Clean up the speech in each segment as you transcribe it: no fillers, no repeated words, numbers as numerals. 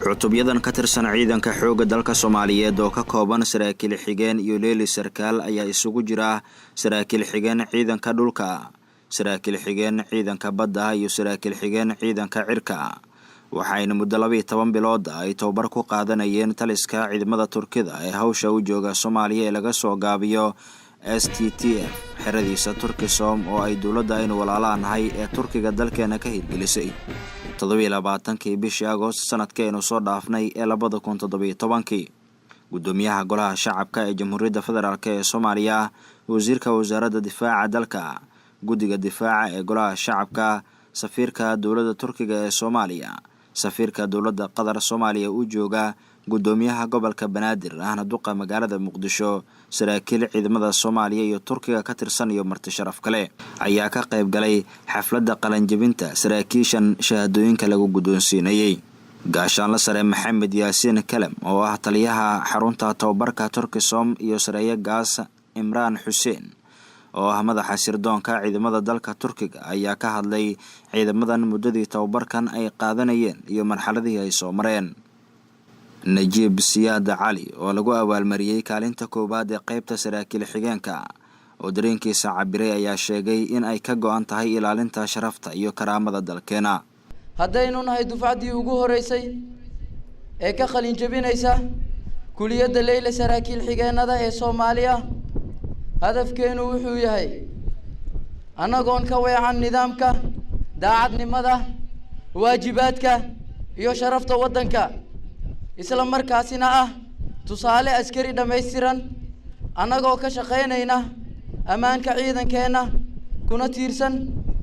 cutubyadan ka tirsan ciidanka xoogga dalka Soomaaliyeed oo ka kooban saraakiil xigeen iyo leeli sarkaal ayaa isugu jira saraakiil xigeen ciidanka dhulka, saraakiil xigeen ciidanka badda iyo saraakiil xigeen ciidanka cirka. waxayna muddo 12 bilood ay tababar ku qaadanayeen taliska ciidamada Turkida ee hawsha u jooga Soomaaliya ee laga soo gaabiyo STTF xeradiisa Turkisom oo ay dawladda aynu walaalaanahay ee Turkiga dalkeena ka hirgelisay 27 bishii Agoosto sanadkeenu soo dhaafnay ee 2017. gudoomiyaha golaha shacabka ee Jamhuuriyadda Federaalka ee Soomaaliya, wasiirka wasaaradda difaaca dalka, guddiga difaaca ee golaha shacabka, safiirka dawladda Turkiga ee Soomaaliya, safiirka dawladda Qatar Soomaaliya u jooga, gudoomiyaha gobolka Banaadir ahna duqa magaalada Muqdisho, saraakiil ciidamada Soomaaliya iyo Turkiga ka tirsan iyo marti sharaf kale ayaa ka qayb galay xafladda qalanjabinta saraakiishan shahaadooyinka lagu guddoonsiinayay. gaashaanle sare Maxamed Yaasiin Kalam oo ah taliyaha xarunta tababarka Turkisom iyo sareeya gaas Imraan Xuseen oo ah madaxa sirdoonka ciidamada dalka Turkiga ayaa ka hadlay ciidamadan muddadii tababarkan ay qaadanayeen iyo marxaladii ay soo mareen. Najiib Siyaad Cali oo lagu abaalmariyay kaalinta koobaad ee qaybta saraakiil xigeenka oo dareenkiisa cabiray ayaa sheegay in ay ka go'an tahay ilaalinta sharafta iyo karaamada dalkeena. haddaynu nahay dufcadii ugu horeysay ee ka qalin jabinaysa kuliyadda Leyla saraakiil xigeenada ee Soomaaliya, hadafkeenu wuxuu yahay anagoon ka weecan nidaamka, daacadnimada, waajibaadka iyo sharafta waddanka, isla markaasina ah tusaale askari dhammaystiran anagoo ka shaqaynayna ammaanka ciidankeena kuna tiirsan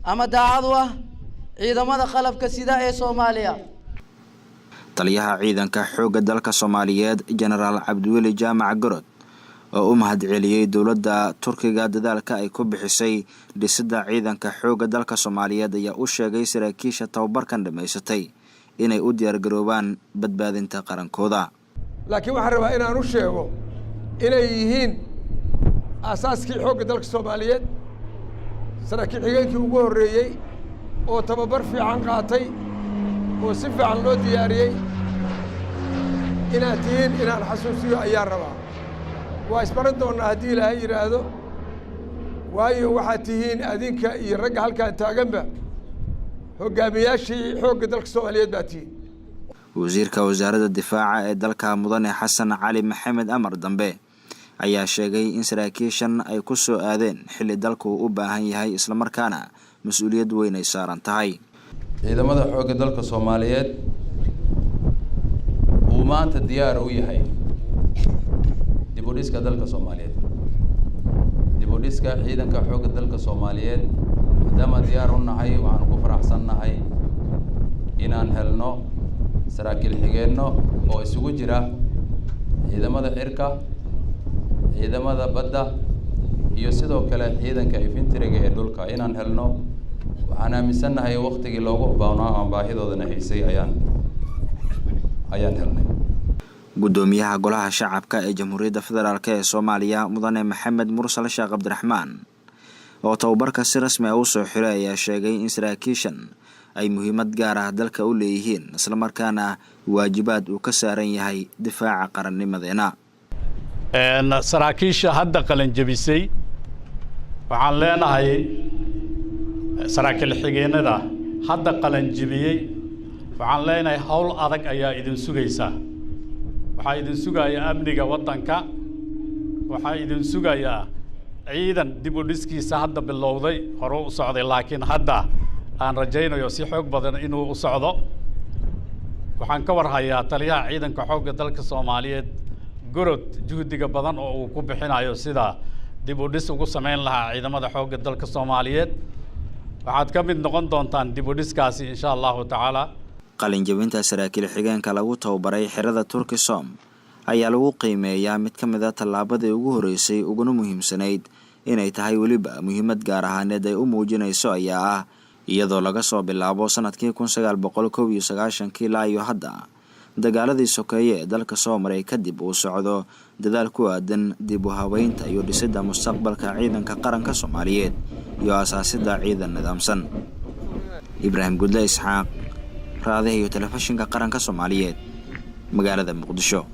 ama daacad u ah ciidamada qalabka sida ee Soomaaliya. taliyaha ciidanka xoogga dalka Soomaaliyeed Generaal Cabdiweli Jaamac Gorod oo u mahadceliyay dawladda Turkiga dadaalka ay ku bixisay dhisidda ciidanka xoogga dalka Soomaaliyeed ayaa u sheegay saraakiisha tababarkan dhameysatay inay u diyaar garoobaan badbaadinta qarankooda. laakiin waxaan rabaa inaan u sheego inay yihiin asaaskii xoogga dalka Soomaaliyeed, saraakiil xigeenkii ugu horeeyay oo tababar fiican qaatay oo si fiican loo diyaariyay. inaad tihiin inaan xasuusiyo ayaan rabaa. waa isbaran doonaa haddii Ilaahay yidhaahdo, waayo waxaad tihiin adinka iyo ragga halkaan taaganba hogaamiyaashii xoogga dalka Soomaaliyeed baa tihiin. wasiirka wasaaradda difaaca ee dalka Mudane Xasan Cali Maxamed Amar Dambe ayaa sheegay in saraakiishan ay ku soo aadeen xilli dalku u baahan yahay isla markaana mas'uuliyad weyn ay saaran tahay. ciidamada xoogga dalka Soomaaliyeed uu maanta diyaar u yahay dib u dhiska dalka Soomaaliyeed, dib u dhiska ciidanka xoogga dalka Soomaaliyeed. maadaama diyaar u nahay, waxaan ku faraxsannahay inaan helno saraakiil xigeenno oo isugu jira ciidamada cirka, ciidamada badda iyo sidoo kale ciidanka infantryga ee dhulka inaan helno. waxaan aaminsannahay waqtigii loogu baahnaa aan baahidoodana haysay ayaan helnay. gudoomiyaha golaha shacabka ee Jamhuuriyadda Federaalka ee Soomaaliya Mudane Maxamed Mursal Sheekh Cabdiraxmaan oo tababarka si rasmi ah u soo xiray ayaa sheegay in saraakiishan ay muhiimad gaar ah dalka u leeyihiin isla markaana waajibaad uu ka saaran yahay difaaca qarannimadeena. saraakiisha hadda qalin jabisay waxaan leenahay saraakiil xigeenada hadda qalin jabiyay waxaan leenahay hawl adag ayaa idin sugaysa. waxaa idin sugaya amniga waddanka, waxaa idin sugaya ciidan dib u dhiskiisa hadda bilowday, hore u socday, laakiin hadda aan rajaynayo si xoog badan inuu u socdo. waxaan ka warhayaa taliyaha ciidanka xoogga dalka Soomaaliyeed Gorod juhdiga badan oo uu ku bixinayo sida dib u dhis ugu sameyn lahaa ciidamada xoogga dalka Soomaaliyeed. waxaad ka mid noqon doontaan dib u dhiskaasi insha Allah taala. qalin jabinta saraakiil xigeenka lagu tababaray xerada Turkisom ayaa lagu qiimeeyaa mid ka mid ah tallaabadii ugu horeysay uguna muhiimsanayd inay tahay weliba muhiimad gaar ahaaneed ay u muujinayso ayaa ah iyadoo laga soo bilaabo sanadkii 1991 ilaa iyo hadda dagaaladii sokeeye ee dalka soo maray kadib uu socdo dadaal ku aadan dib u habeynta iyo dhisidda mustaqbalka ciidanka qaranka Soomaaliyeed iyo asaasidda ciidan nidaamsan. Ibrahim Gudle Isxaaq, raadiyaha iyo telefishinka qaranka Soomaaliyeed, magaalada Muqdisho.